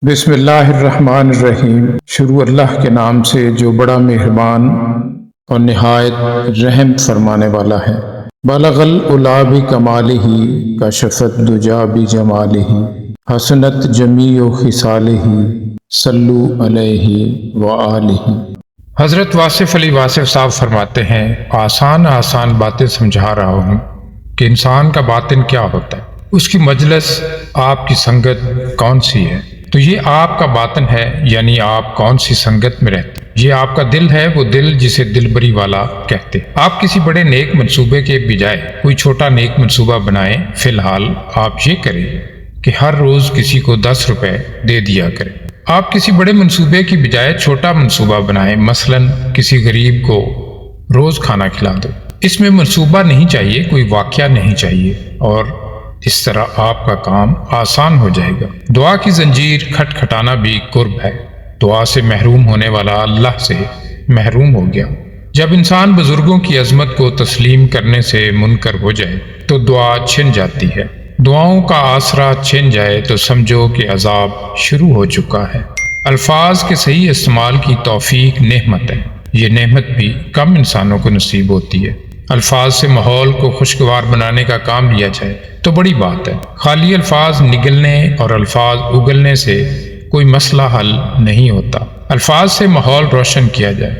بسم اللہ الرحمن الرحیم۔ شروع اللہ کے نام سے جو بڑا مہربان اور نہایت رحم فرمانے والا ہے۔ بلغ العلا بکمالہ کشف الدجی بجمالہ حسنت جمیع خصالہ صلو علیہ وآلہ۔ حضرت واصف علی واصف صاحب فرماتے ہیں، آسان آسان باتیں سمجھا رہا ہوں کہ انسان کا باطن کیا ہوتا ہے، اس کی مجلس، آپ کی سنگت کون سی ہے۔ تو یہ آپ کا باطن ہے، یعنی آپ کون سی سنگت میں رہتے ہیں۔ یہ آپ کا دل ہے، وہ دل جسے دلبری والا کہتے ہیں۔ آپ کسی بڑے نیک منصوبے کے بجائے کوئی چھوٹا نیک منصوبہ بنائیں۔ فی الحال آپ یہ کریں کہ ہر روز کسی کو 10 روپے دے دیا کریں۔ آپ کسی بڑے منصوبے کی بجائے چھوٹا منصوبہ بنائیں، مثلا کسی غریب کو روز کھانا کھلا دو۔ اس میں منصوبہ نہیں چاہیے، کوئی واقعہ نہیں چاہیے، اور اس طرح آپ کا کام آسان ہو جائے گا۔ دعا کی زنجیر کھٹکھٹانا بھی قرب ہے۔ دعا سے محروم ہونے والا اللہ سے محروم ہو گیا۔ جب انسان بزرگوں کی عظمت کو تسلیم کرنے سے منکر ہو جائے تو دعا چھن جاتی ہے۔ دعاؤں کا آسرا چھن جائے تو سمجھو کہ عذاب شروع ہو چکا ہے۔ الفاظ کے صحیح استعمال کی توفیق نعمت ہے۔ یہ نعمت بھی کم انسانوں کو نصیب ہوتی ہے۔ الفاظ سے ماحول کو خوشگوار بنانے کا کام لیا جائے تو بڑی بات ہے۔ خالی الفاظ نگلنے اور الفاظ اگلنے سے کوئی مسئلہ حل نہیں ہوتا۔ الفاظ سے ماحول روشن کیا جائے،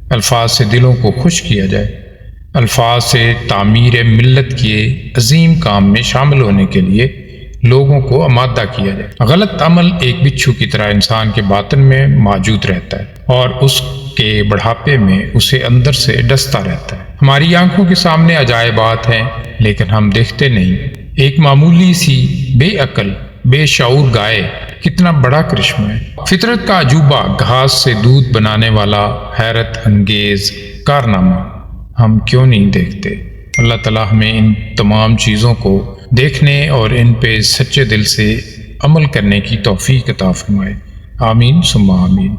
الفاظ سے دلوں کو خوش کیا جائے، الفاظ سے تعمیر ملت کے عظیم کام میں شامل ہونے کے لیے لوگوں کو آمادہ کیا جائے۔ غلط عمل ایک بچھو کی طرح انسان کے باطن میں موجود رہتا ہے اور اس کے بڑھاپے میں اسے اندر سے ڈستا رہتا ہے۔ ہماری آنکھوں کے سامنے عجائبات ہیں لیکن ہم دیکھتے نہیں۔ ایک معمولی سی بے عقل بے شعور گائے کتنا بڑا کرشمہ ہے۔ فطرت کا عجوبہ، گھاس سے دودھ بنانے والا حیرت انگیز کارنامہ ہم کیوں نہیں دیکھتے؟ اللہ تعالیٰ ہمیں ان تمام چیزوں کو دیکھنے اور ان پہ سچے دل سے عمل کرنے کی توفیق عطا فرمائے۔ آمین ثم آمین۔